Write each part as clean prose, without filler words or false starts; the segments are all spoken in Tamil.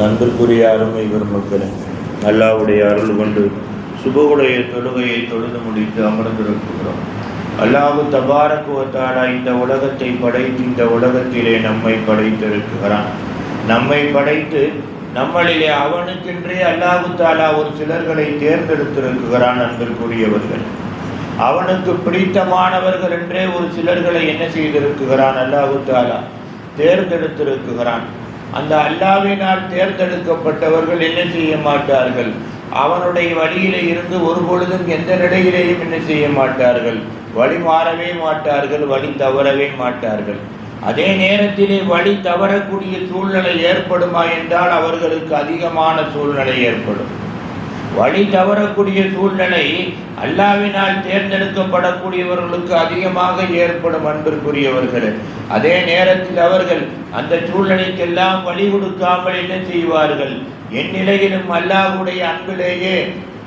அன்பிற்குரிய அருமை பெருமக்களே, அல்லாஹ்வுடைய அருள் கொண்டு சுபகுடைய தொழுகையை தொழுது முடித்து அமர்ந்திருக்கிறோம். அல்லாஹ் தபாரக் வ தஆலா இந்த உலகத்தை படைத்து இந்த உலகத்திலே நம்மை படைத்திருக்கிறான். நம்மை படைத்து நம்மளிலே அவனுக்கென்றே அல்லாஹ் தஆலா ஒரு சிலர்களை தேர்ந்தெடுத்திருக்கிறான். அன்பிற்குரியவர்கள், அவனுக்கு பிடித்தமானவர்கள் என்றே ஒரு சிலர்களை என்ன செய்திருக்கிறான்? அல்லாஹ் தஆலா தேர்ந்தெடுத்திருக்கிறான். அந்த அல்லாஹ்வினால் தேர்ந்தெடுக்கப்பட்டவர்கள் என்ன செய்ய மாட்டார்கள்? அவனுடைய வழியிலே இருந்து ஒரு பொழுதும் எந்த நிலையிலேயும் என்ன செய்ய மாட்டார்கள்? வழி மாறவே மாட்டார்கள், வழி தவறவே மாட்டார்கள். அதே நேரத்திலே வழி தவறக்கூடிய சூழ்நிலை ஏற்படுமா என்றால் அவர்களுக்கு அதிகமான சூழ்நிலை ஏற்படும். வழி தவறக்கூடிய சூழ்நிலை அல்லாஹ்வினால் தேர்ந்தெடுக்கப்படக்கூடியவர்களுக்கு அதிகமாக ஏற்படும். அன்பிற்குரியவர்களே, அதே நேரத்தில் அவர்கள் அந்த சூழ்நிலைக்கெல்லாம் வழி கொடுக்காமல் என்ன செய்வார்கள்? எந்நிலையிலும் அல்லாஹ்வுடைய அன்பிலேயே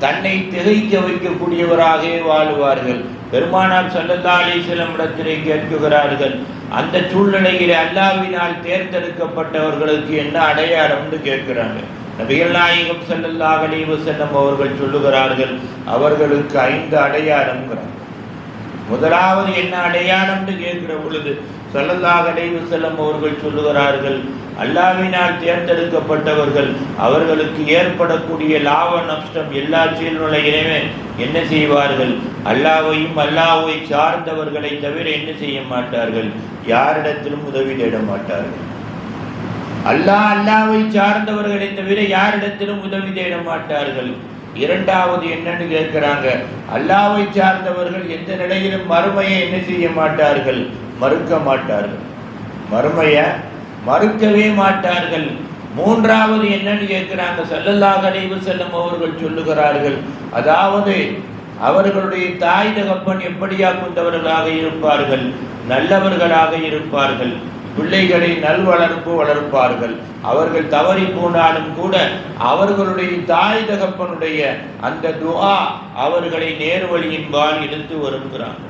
தன்னை திகைக்க வைக்கக்கூடியவராக வாழ்வார்கள். பெருமானார் ஸல்லல்லாஹு அலைஹி வஸல்லம் இடத்திலே கேட்கிறார்கள், அந்த சூழ்நிலையிலே அல்லாஹ்வினால் தேர்ந்தெடுக்கப்பட்டவர்களுக்கு என்ன அடையாளம்னு கேட்கிறாங்க. நபிகள் நாயகம் ஸல்லல்லாஹு அலைஹி வஸல்லம் அவர்கள் சொல்லுகிறார்கள், அவர்களுக்கு 5 அடையாளம்ங்கிறார். முதலாவது என்ன அடையாளம்னு கேட்கிற பொழுது ஸல்லல்லாஹு அலைஹி வஸல்லம் அவர்கள் சொல்லுகிறார்கள், அல்லாஹ்வினால் தேர்ந்தெடுக்கப்பட்டவர்கள் அவர்களுக்கு ஏற்படக்கூடிய லாப நஷ்டம் எல்லா சூழ்நிலையிலுமே என்ன செய்வார்கள்? அல்லாஹ்வையும் அல்லாஹ்வை சார்ந்தவர்களை தவிர என்ன செய்ய மாட்டார்கள்? யாரிடத்திலும் உதவி தேட மாட்டார்கள். அல்லாஹ்வை சார்ந்தவர்களை தவிர யாரிடத்திலும் உதவி தேட மாட்டார்கள். இரண்டாவது என்னன்னு கேட்கிறாங்க, அல்லாஹ்வை சார்ந்தவர்கள் எந்த நிலையிலும் மறுமையை என்ன செய்ய மாட்டார்கள்? மறுக்க மாட்டார்கள். மறுமையை மறுக்கவே மாட்டார்கள். மூன்றாவது என்னன்னு கேட்கிறாங்க, ஸல்லல்லாஹு அலைஹி வஸல்லம் அவர்கள் சொல்லுகிறார்கள், அதாவது அவர்களுடைய தாய் தகப்பன் எப்படியா கொண்டவர்களாக இருப்பார்கள்? நல்லவர்களாக இருப்பார்கள். பிள்ளைகளை நல்வளர்ப்பு வளர்ப்பார்கள். அவர்கள் தவறி போனாலும் கூட அவர்களுடைய தாய் தகப்பனுடைய அந்த துஆ அவர்களை நேர்வழியின்பால் எடுத்து வருகிறாங்க.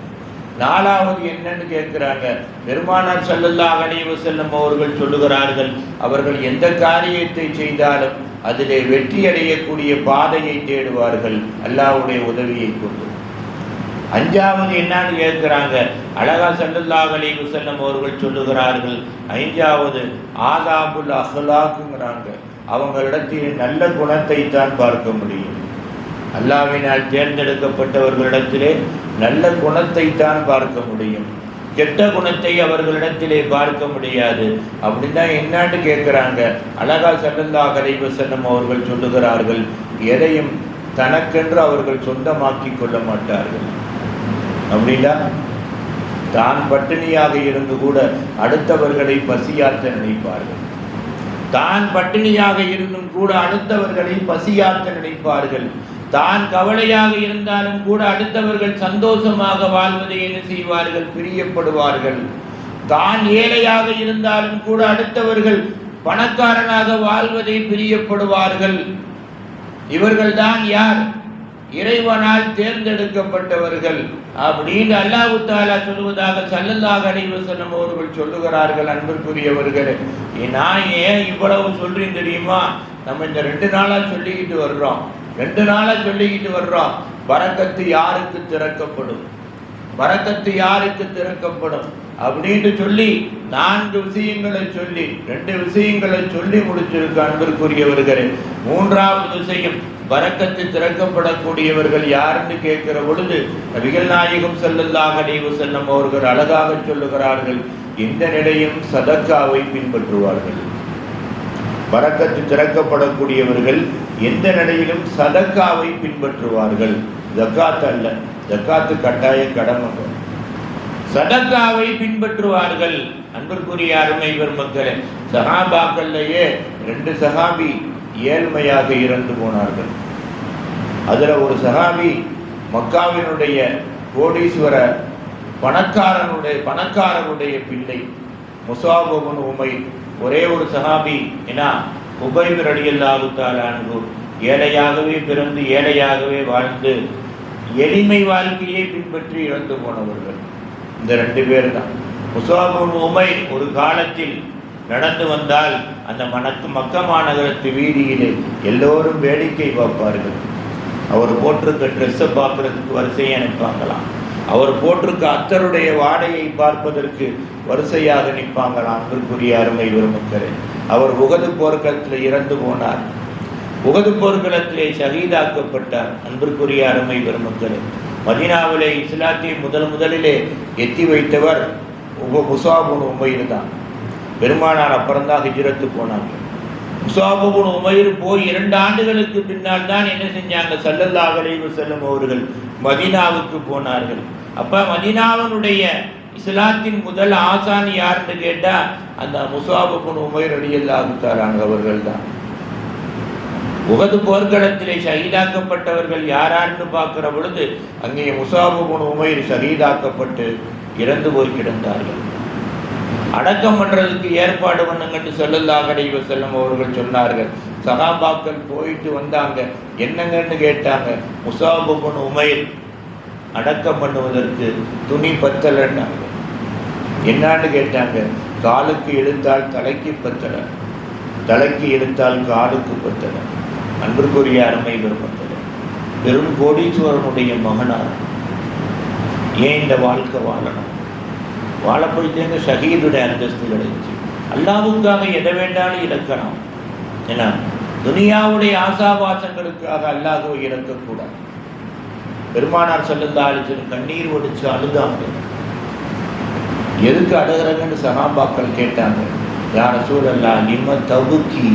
நாலாவது என்னன்னு கேட்கிறாங்க, பெருமானார் ஸல்லல்லாஹு அலைஹி வஸல்லம் அவர்கள் சொல்லுகிறார்கள், அவர்கள் எந்த காரியத்தை செய்தாலும் அதிலே வெற்றி அடையக்கூடிய பாதையை தேடுவார்கள் அல்லாஹ்வுடைய உதவியை கொண்டு. அஞ்சாவது என்னன்னு கேட்கிறாங்க, அழகா ஸல்லல்லாஹு அலைஹி வஸல்லம் அவர்கள் சொல்லுகிறார்கள், ஐந்தாவது ஆதாபுல் அஹ்லாக்குங்கிறாங்க. அவங்களிடத்தில் நல்ல குணத்தை தான் பார்க்க முடியும். அல்லாஹ்வினால் தேர்ந்தெடுக்கப்பட்டவர்களிடத்திலே நல்ல குணத்தை தான் பார்க்க முடியும். கெட்ட குணத்தை அவர்களிடத்திலே பார்க்க முடியாது. அப்படின்னா என்னான்னு கேட்குறாங்க, அழகா ஸல்லல்லாஹு அலைஹி வஸல்லம் அவர்கள் சொல்லுகிறார்கள், எதையும் தனக்கென்று அவர்கள் சொந்தமாக்கி கொள்ள மாட்டார்கள். அப்படின்னா தான் பட்டினியாக இருந்து கூட அடுத்தவர்களை பசியாற்ற நினைப்பார்கள். தான் பட்டினியாக இருந்தும் கூட அடுத்தவர்களை பசியாற்ற நினைப்பார்கள். தான் கவலையாக இருந்தாலும் கூட அடுத்தவர்கள் சந்தோஷமாக வாழ்வதை என்ன செய்வார்கள்? பிரியப்படுவார்கள். தான் ஏழையாக இருந்தாலும் கூட அடுத்தவர்கள் பணக்காரனாக வாழ்வதை பிரியப்படுவார்கள். இவர்கள்தான் யார்? இறைவனால் தேர்ந்தெடுக்கப்பட்டவர்கள் அப்படின்னு அல்லாஹ் தஆலா சொல்வதாக ஸல்லல்லாஹு அலைஹி வஸல்லம் அவர்கள் சொல்லுகிறார்கள். அன்பிற்குரியவர்களே, நான் ஏன் இவ்வளவு சொல்றேன் தெரியுமா? நம்ம இந்த 2 நாளா சொல்லிக்கிட்டு வர்றோம், பரக்கத்து யாருக்கு திறக்கப்படும், பரக்கத்து யாருக்கு திறக்கப்படும் அப்படின்னு சொல்லி 4 விஷயங்களை சொல்லி 2 விஷயங்களை சொல்லி முடிச்சிருக்கு. அன்பிற்குரியவர்களே, மூன்றாவது விஷயம், பரக்கத்து திறக்கப்படக்கூடியவர்கள் யாருன்னு கேட்கிற பொழுது நபிகள் நாயகம் ஸல்லல்லாஹு அலைஹி வஸல்லம் அவர்கள் அழகாக சொல்லுகிறார்கள், இந்த நிலையும் சதக்காவை பின்பற்றுவார்கள். பரக்கத்து திறக்கப்படக்கூடியவர்கள் எந்த நிலையிலும் சதக்காவை பின்பற்றுவார்கள். ஜக்காத் அல்ல, ஜக்காத்து கட்டாய கடமை, சதக்காவை பின்பற்றுவார்கள். அன்பிற்குரிய அருமை பெருமக்களே, சஹாபாக்கள்லேயே 2 சஹாபி ஏழ்மையாக இறந்து போனார்கள். அதில் ஒரு சஹாபி மக்காவினுடைய கோடீஸ்வர பணக்காரனுடைய பிள்ளை முஸாப் இப்னு உமைர். ஒரே ஒரு சஹாபி ஏன்னா உபைர் ரலியல்லாஹு தஆலா அன்ஹு ஏழையாகவே பிறந்து ஏழையாகவே வாழ்ந்து எளிமை வாழ்க்கையை பின்பற்றி இறந்து போனவர்கள் இந்த 2 பேர் தான். முஸாப் இப்னு உமைர் ஒரு காலத்தில் நடந்து வந்தால் அந்த மக்கா மாநகரத்து வீதியிலே எல்லோரும் வேடிக்கை பார்ப்பார்கள். அவர் போட்டிருக்க ட்ரெஸ்ஸை பார்க்கறதுக்கு வரிசையை நிற்பாங்களாம். அவர் போட்டிருக்க அத்தருடைய வாடையை பார்ப்பதற்கு வரிசையாக நிற்பாங்களாம். அன்பிற்குரிய அருமை பெருமக்களே, அவர் உகது போர்க்களத்தில் இறந்து போனார். உகது போர்க்களத்திலே ஷஹீதாக்கப்பட்டார். அன்பிற்குரிய அருமை பெருமக்களே, மதீனாவிலே இஸ்லாத்தை முதலிலே எத்தி வைத்தவர் முஸாப் இப்னு உமைர் தான். பெருமானார் அப்புறம்தான் ஹிஜ்ரத்து போனாங்க. முஸாப் இப்னு உமைர் போய் 2 ஆண்டுகளுக்கு பின்னால் தான் என்ன செஞ்சாங்க, ஸல்லல்லாஹு அலைஹி வஸல்லம் அவர்கள் மதீனாவுக்கு போனார்கள். அப்போ மதீனாவினுடைய இஸ்லாத்தின் முதல் ஆசான் யாருன்னு கேட்டால் அந்த முஸாப் இப்னு உமைர் ரலியல்லாஹு தஆலா அவர்கள் தான். உகது போர்க்களத்திலே ஷஹீதாக்கப்பட்டவர்கள் யாரான்னு பார்க்கிற பொழுது அங்கே முஸாப் இப்னு உமைர் ஷஹீதாக்கப்பட்டு இறந்து போய் கிடந்தார்கள். அடக்கம் பண்ணுறதுக்கு ஏற்பாடு பண்ணுங்கன்னு ஸல்லல்லாஹு அலைஹி வஸல்லம் அவர்கள் சொன்னார்கள். சஹாபாக்கள் போயிட்டு வந்தாங்க. என்னங்கன்னு கேட்டாங்க. முஸாப் இப்னு உமைர் அடக்கம் பண்ணுவதற்கு துணி பத்தலைன்னாங்க. என்னான்னு கேட்டாங்க. காலுக்கு இழுத்தால் தலைக்கு பத்தலை, தலைக்கு இழுத்தால் காலுக்கு பத்தலை. அன்பிற்குரிய அருமை பெருமக்களே, பெரும் கோடீஸ்வரனுடைய மகனார் ஏன் இந்த வாழ்க்கை வாழணும்? வாழ போயிட்டேங்க ஷஹீதுடைய அந்தஸ்து கிடைச்சு. அல்லாஹ்வுக்காக எதை வேண்டாலும் இழக்கலாம். ஏன்னா துனியாவுடைய ஆசாபாசங்களுக்காக அல்லாஹ்வை இழக்கக்கூடாது. பெருமானார் ஸல்லல்லாஹு அலைஹி வஸல்லம் கண்ணீர் ஒடிச்சு அழுதாங்க. எதுக்கு அழுகிறங்கன்னு சஹாபாக்கள் கேட்டாங்க. யா ரசூலல்லாஹ் நிம்ம தபுக்கி,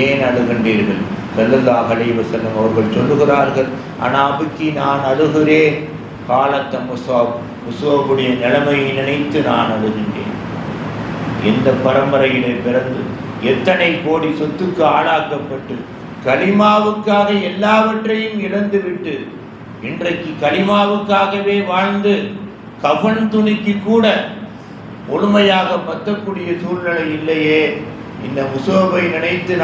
ஏன் அழுகின்றீர்கள்? ஸல்லல்லாஹு அலைஹி வஸல்லம் அவர்கள் சொல்லுகிறார்கள், அனாபுக்கி, நான் அழுகிறேன். காலத்த முஸாபுடைய நிலைமையை நினைத்து நான் அழுகின்றேன். எந்த பரம்பரையிலே பிறந்து எத்தனை கோடி சொத்துக்கு ஆளாக்கப்பட்டு கலிமாவுக்காக எல்லாவற்றையும் இழந்துவிட்டு இன்றைக்கு கலிமாவுக்காகவே வாழ்ந்து கஃன் துணிக்கு கூட முழுமையாக பத்தக்கூடிய சூழ்நிலை இல்லையே. இந்த முஸாபை நினைத்து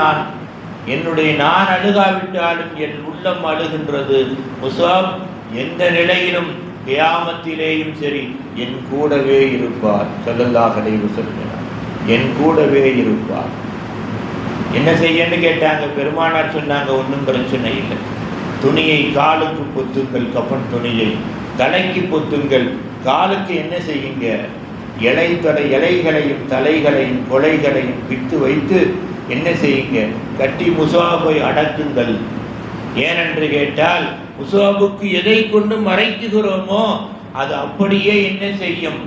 நான் அழுகாவிட்டாலும் என் உள்ளம் அழுகின்றது. முஸாப் எந்த நிலையிலும் கியாமத்திலேயும் சரி என் கூடவே இருப்பார். ஸல்லல்லாஹு அலைஹி வஸல்லம் என் கூடவே இருப்பார். என்ன செய்யன்னு கேட்டாங்க. பெருமானார் சொன்னாங்க, ஒன்றும் பிரச்சனை இல்லை. துணியை காலுக்கு பொத்துங்கள், கஃன் துணியை தலைக்கு பொத்துங்கள். காலுக்கு என்ன செய்யுங்க, இலைகளையும் தலைகளையும் கொலைகளையும் பித்து வைத்து என்ன செய்யுங்க, கட்டி முஸாபை அடக்குங்கள். ஏனென்று கேட்டால் முஸாபுக்கு எதை கொண்டு மறைக்குகிறோமோ அது அப்படியே என்ன செய்யும்,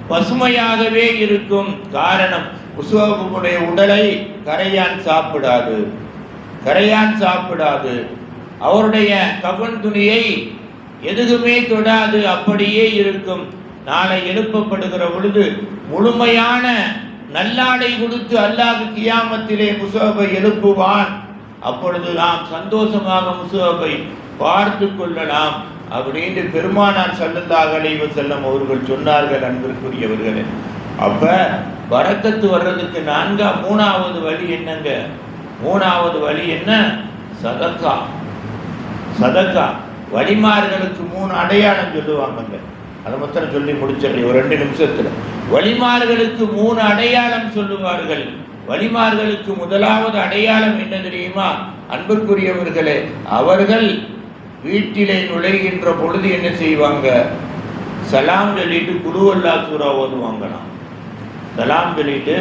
பசுமையாகவே இருக்கும். காரணம், முஸாபுடைய உடலை கரையான் சாப்பிடாது. அவருடைய கஃன் துணியை எதுவுமே தொடாது, அப்படியே இருக்கும். நாளை எழுப்பப்படுகிற பொழுது முழுமையான நல்லாடை கொடுத்து அல்லாஹ் கியாமத்திலே முஸாபை எழுப்புவான். அப்பொழுது நாம் சந்தோஷமாக முஸாபை பார்த்து கொள்ளலாம் அப்படின்னு பெருமானார் ஸல்லல்லாஹு அலைஹி வஸல்லம் அவர்கள் சொன்னார்கள். அன்பிற்குரியவர்களே, அப்ப பரக்கத்து வர்றதுக்கு மூணாவது வழி என்னங்க? மூணாவது வழி என்ன? சதக்கா. வழிமார்களுக்கு 3 அடையாளம் சொல்லுவாங்க. அதை மொத்தம் சொல்லி முடிச்சிடறேன் ஒரு 2 நிமிஷத்துல. வழிமார்களுக்கு 3 அடையாளம் சொல்லுவார்கள். வழிமார்களுக்கு முதலாவது அடையாளம் என்ன தெரியுமா? அன்பிற்குரியவர்களே, அவர்கள் வீட்டிலே நுழைகின்ற பொழுது என்ன செய்வாங்க? சலாம் சொல்லிட்டு குலுவல்லாஹ் சூரா ஓதுவாங்களாம். சலாம் சொல்லிட்டு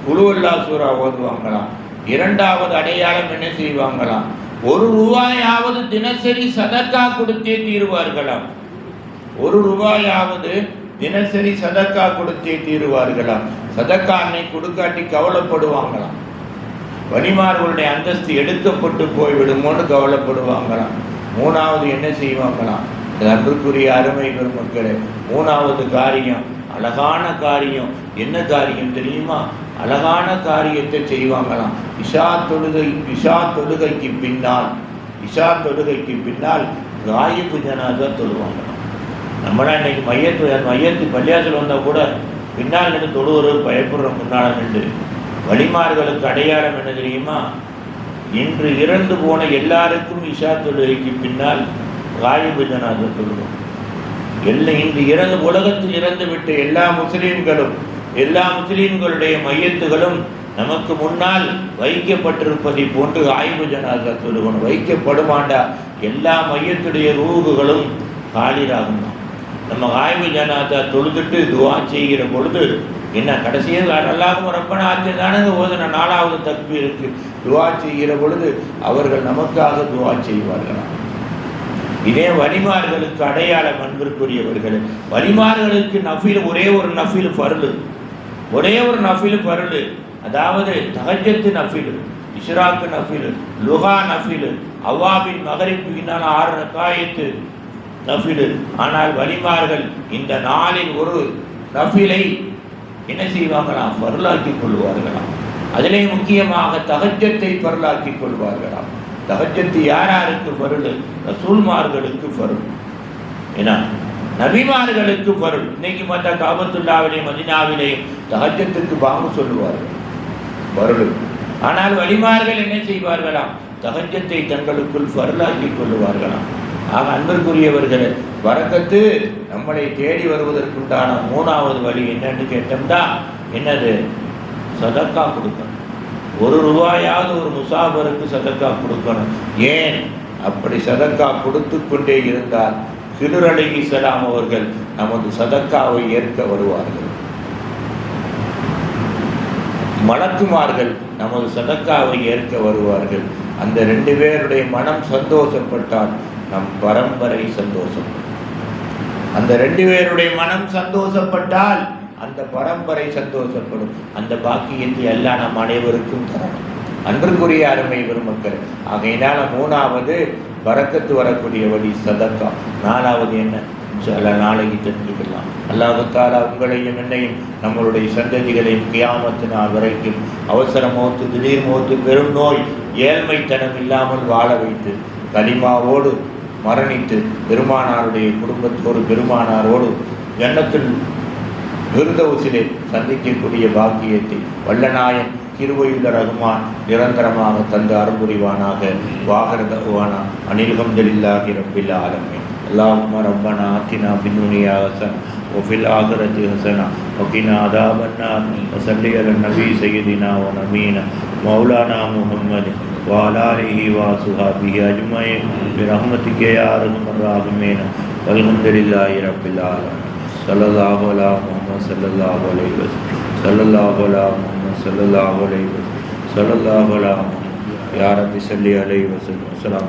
குலுவல்லாஹ் சூரா ஓதுவாங்களாம். இரண்டாவது அடையாளம் என்ன செய்வாங்களாம்? 1 ரூபாயாவது தினசரி சதக்கா கொடுத்தே தீருவார்களாம். 1 ரூபாயாவது தினசரி சதக்கா கொடுத்தே தீருவார்களாம். சதக்கா அன்னை கொடுக்காட்டி கவலைப்படுவாங்களாம். வலிமார்களுடைய அந்தஸ்து எடுக்கப்பட்டு போய்விடுமோன்னு கவலைப்படுவாங்களாம். மூணாவது என்ன செய்வாங்களாம்? அன்பிற்குரிய அருமை பெருமக்களே, மூணாவது காரியம் அழகான காரியம். என்ன காரியம் தெரியுமா? அழகான காரியத்தை செய்வாங்களாம். இஷா தொழுகைக்கு பின்னால் காயிபு ஜனாஸா தொழுவாங்களாம். நம்மளாம் இன்னைக்கு மையத்து பள்ளியாசல் வந்தால் கூட பின்னால் நின்று தொழுவது பயப்படுற முன்னால் நின்று. வழிமார்களுக்கு அடையாளம் என்ன தெரியுமா? இன்று இறந்து போன எல்லாருக்கும் இஷா தொழுகைக்கு பின்னால் காயிபு ஜனாஸா தொழுவோம். இன்று உலகத்தில் இறந்து விட்ட எல்லா முஸ்லீம்களுடைய மையத்துகளும் நமக்கு முன்னால் வைக்கப்பட்டிருப்பதை போன்று ஆய்வு ஜனாதா தொழுகணும். வைக்கப்படுமாண்டா எல்லா மையத்துடைய ரூகுகளும் காலிராகும். நம்ம ஆய்வு ஜனாதா தொழுதுட்டு துவா செய்கிற பொழுது என்ன கடைசியில் அல்லாஹும் ரப்பனா ஆத்தினானங்க ஓதுன 4வது தக்பீருக்கு துவா செய்கிற பொழுது அவர்கள் நமக்காக துவா செய்வார்களாம். இதே வலிமார்களுக்கு அடையாளம் அன்பிற்குரியவர்கள். வலிமார்களுக்கு நஃபில் ஒரே ஒரு நஃபில் ஃபர்லு, ஒரே ஒரு நஃபில் ஃபர்லு. அதாவது தஹஜ்ஜத் நஃபில், இஷ்ராக் நஃபில், லுஹா நஃபில், அவ்வாபின் மகரிப் பின்னால் 6 ரக்காயத்து நஃபில். ஆனால் வலிமார்கள் இந்த நாளில் ஒரு நஃபிலை என்ன செய்வாங்களாம்? ஃபர்லாக்கி கொள்வார்களாம். அதிலே முக்கியமாக தஹஜ்ஜத்தை ஃபர்லாக்கி கொள்வார்களாம். தஹஜ்ஜத்து யாராருக்கு ஃபர்லு? ரசூல்மார்களுக்கு ஃபர்லு. ஏன்னா நபிமார்களுக்கு ஃபர்லு. இன்னைக்கு பார்த்தா காபத்துல்லாவிலே மதீனாவிலே தஹஜ்ஜத்துக்கு பாங்கு சொல்லுவார்கள், ஃபர்லு. ஆனால் வலிமார்கள் என்ன செய்வார்களாம்? தஹஜ்ஜத்தை தங்களுக்குள் ஃபர்லாக்கி கொள்ளுவார்களாம். ஆக அன்பிற்குரியவர்களே, பரக்கத்து நம்மளை தேடி வருவதற்குண்டான 3வது வழி என்னன்னு கேட்டோம்னா என்னது? சதக்கா கொடுக்கணும். 1 ரூபாயாவது ஒரு முசாபருக்கு சதக்கா கொடுக்கணும். ஏன் அப்படி சதக்கா கொடுத்து கொண்டே இருந்தால் ஹிதுர் அலைஹிஸ்ஸலாம் அவர்கள் நமது சதக்காவை ஏற்க வருவார்கள். மலக்குமார்கள் நமது சதக்காவை ஏற்க வருவார்கள். அந்த 2 பேருடைய மனம் சந்தோஷப்பட்டால் நம் பரம்பரை சந்தோஷப்படும். அந்த 2 பேருடைய மனம் சந்தோஷப்பட்டால் அந்த பரம்பரை சந்தோஷப்படும். அந்த பாக்கியத்தை எல்லாம் நம் அனைவருக்கும் தரணும். அன்பிற்குரிய அருமை பெருமக்கள், ஆகையினால 3வது பரக்கத்து வரக்கூடிய வழி சதக்கா. 4வது என்ன? சில நாளைக்கு தெரிஞ்சுக்கலாம். அல்லாஹ் தஆலா உங்களையும் என்னையும் நம்மளுடைய சந்ததிகளையும் கியாமத்து நாள் வரைக்கும் அவசர மௌத்து, திடீர் மௌத்து, பெரும் நோய், ஏழ்மைத்தனம் இல்லாமல் வாழ வைத்து கலிமாவோடு மரணித்து பெருமானாருடைய குடும்பத்தோடு பெருமானாரோடு ஜன்னத்துல் ஃபிர்தௌஸிலே சந்திக்கக்கூடிய பாக்கியத்தை வல்லநாயன் கிருபையுள்ள ரஹ்மான் நிரந்தரமாக தந்து அருள்புரிவானாக. வாஹிரதவானா அனில் ஹம்துலில்லாஹி ரப்பில் ஆலமீன். அல்லாஹும்ம ரப்பனா ஆத்தினா ஃபித் துன்யா ஹஸனா வஃபில் ஆகிரத்தி ஹஸனா வகினா அஸாபன்னார். வஸல்லி அலன் நபி சய்யிதினா வ நபீனா மௌலானா முஹம்மத் وعلى آله وصحبه أجمعين برحمتك يا أرحم الراحمين والحمد لله رب العالمين. صلى الله على محمد صلى الله عليه وسلم. صلى الله على محمد صلى الله عليه وسلم. صلى الله على محمد يا رب صل عليه وسلم. السلام.